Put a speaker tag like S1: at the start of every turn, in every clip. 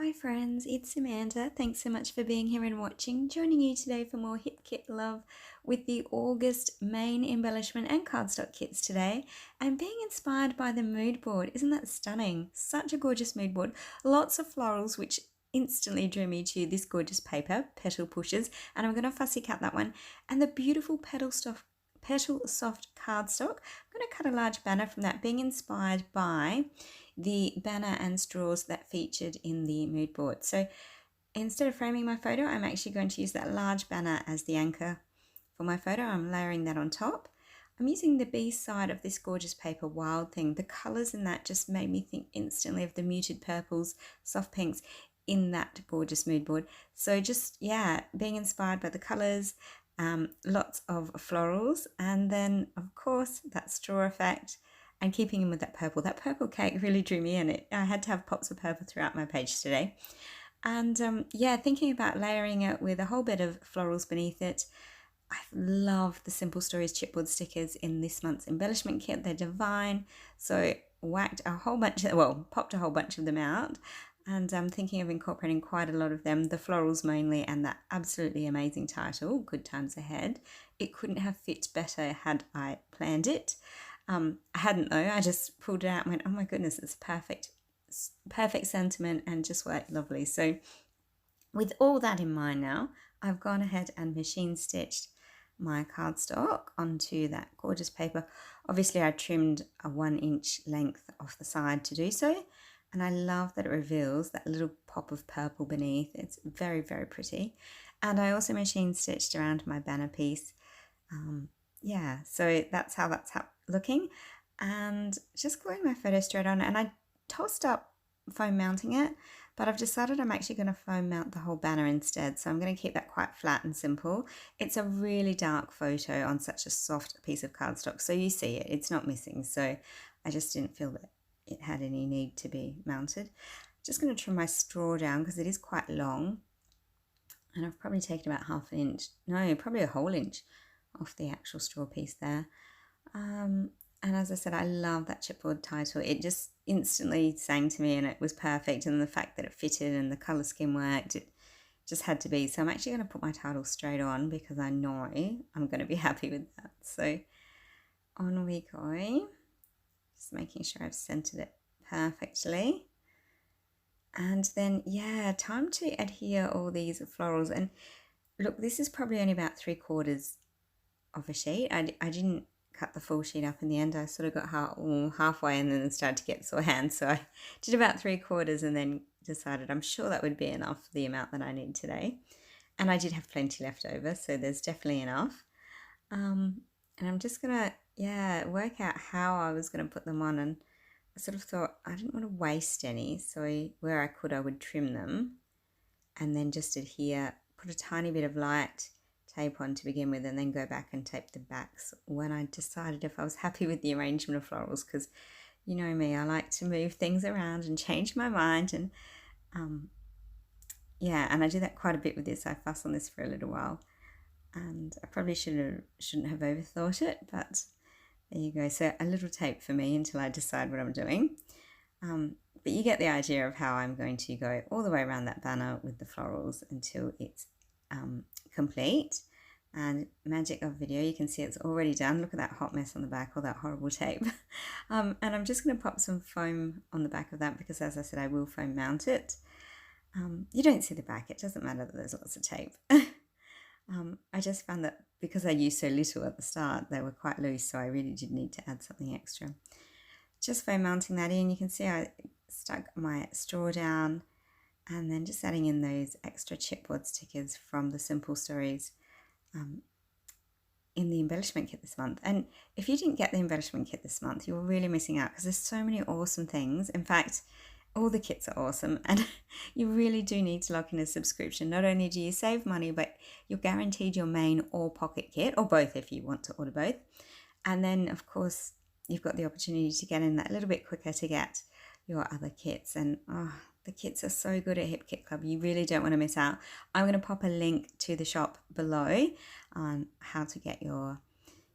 S1: Hi friends, it's Amanda. Thanks so much for being here and watching. Joining you today for more Hip Kit love with the August main embellishment and cardstock kits today, and being inspired by the mood board. Isn't that stunning? Such a gorgeous mood board. Lots of florals which instantly drew me to this gorgeous paper, Petal Pushers, and I'm going to fussy cut that one, and the beautiful Petal Soft cardstock. I'm going to cut a large banner from that, being inspired by the banner and straws that featured in the mood board. So instead of framing my photo, I'm actually going to use that large banner as the anchor for my photo. I'm layering that on top. I'm using the B side of this gorgeous paper, Wild Thing. The colours in that just made me think instantly of the muted purples, soft pinks in that gorgeous mood board. So just, yeah, being inspired by the colours, lots of florals, and then of course that straw effect, and keeping in with that purple. That purple cake really drew me in. I had to have pops of purple throughout my page today. And yeah, thinking about layering it with a whole bit of florals beneath it. I love the Simple Stories chipboard stickers in this month's embellishment kit. They're divine. So popped a whole bunch of them out. And I'm thinking of incorporating quite a lot of them, the florals mainly, and that absolutely amazing title, Good Times Ahead. It couldn't have fit better had I planned it. I hadn't though. I just pulled it out and went, oh my goodness, it's perfect sentiment and just worked lovely. So with all that in mind now, I've gone ahead and machine stitched my cardstock onto that gorgeous paper. Obviously I trimmed a 1-inch length off the side to do so, and I love that it reveals that little pop of purple beneath. It's very, very pretty. And I also machine stitched around my banner piece. Yeah, so that's how that's looking, and just gluing my photo straight on. And I tossed up foam mounting it, but I've decided I'm actually going to foam mount the whole banner instead. So I'm going to keep that quite flat and simple. It's a really dark photo on such a soft piece of cardstock, so you see it, it's not missing. So I just didn't feel that it had any need to be mounted. Just going to trim my straw down because it is quite long, and I've probably taken about half an inch, no, probably a whole inch off the actual straw piece there. And as I said, I love that chipboard title. It just instantly sang to me, and it was perfect. And the fact that it fitted and the colour scheme worked, it just had to be. So I'm actually going to put my title straight on because I know I'm going to be happy with that. So on we go. Just making sure I've centered it perfectly. And then, yeah, time to adhere all these florals. And look, this is probably only about 3/4 of a sheet. I didn't cut the full sheet up in the end. I sort of got halfway and then started to get sore hands. So I did about 3/4 and then decided I'm sure that would be enough for the amount that I need today. And I did have plenty left over, so there's definitely enough. And I'm just gonna, yeah, work out how I was gonna put them on. And I sort of thought I didn't want to waste any, so where I could I would trim them and then just adhere, put a tiny bit of light tape on to begin with, and then go back and tape the backs when I decided if I was happy with the arrangement of florals, because you know me, I like to move things around and change my mind. And yeah, and I do that quite a bit with this. I fuss on this for a little while, and I probably shouldn't have overthought it, but there you go. So a little tape for me until I decide what I'm doing. But you get the idea of how I'm going to go all the way around that banner with the florals until it's complete. And magic of video, you can see it's already done. Look at that hot mess on the back, all that horrible tape. And I'm just going to pop some foam on the back of that because, as I said, I will foam mount it. You don't see the back, it doesn't matter that there's lots of tape. I just found that because I used so little at the start, they were quite loose, so I really did need to add something extra. Just foam mounting that in, you can see I stuck my straw down, and then just adding in those extra chipboard stickers from the Simple Stories in the embellishment kit this month. And if you didn't get the embellishment kit this month, you're really missing out because there's so many awesome things. In fact, all the kits are awesome, and you really do need to lock in a subscription. Not only do you save money, but you're guaranteed your main or pocket kit, or both if you want to order both. And then, of course, you've got the opportunity to get in that little bit quicker to get your other kits. And the kits are so good at Hip Kit Club. You really don't want to miss out. I'm going to pop a link to the shop below on how to get your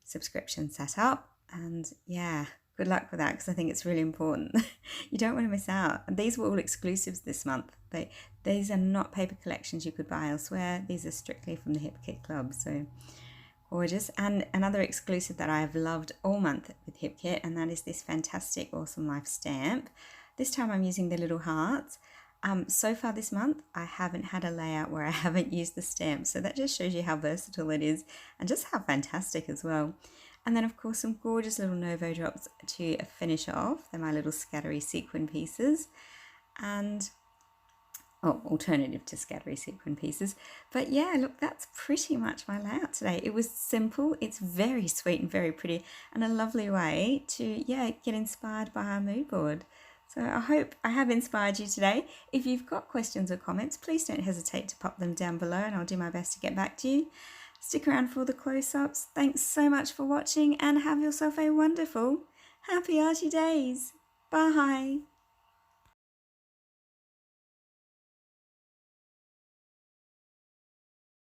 S1: subscription set up. And yeah, good luck with that, because I think it's really important. You don't want to miss out. And these were all exclusives this month. These are not paper collections you could buy elsewhere. These are strictly from the Hip Kit Club. So gorgeous. And another exclusive that I have loved all month with Hip Kit, and that is this fantastic Awesome Life stamp. This time I'm using the little hearts. So far this month, I haven't had a layout where I haven't used the stamp. So that just shows you how versatile it is and just how fantastic as well. And then of course some gorgeous little Novo drops to finish off. They're my little scattery sequin pieces, and alternative to scattery sequin pieces. But yeah, look, that's pretty much my layout today. It was simple, it's very sweet and very pretty, and a lovely way to get inspired by our mood board. So I hope I have inspired you today. If you've got questions or comments, please don't hesitate to pop them down below and I'll do my best to get back to you. Stick around for all the close-ups. Thanks so much for watching and have yourself a wonderful, happy arty days. Bye.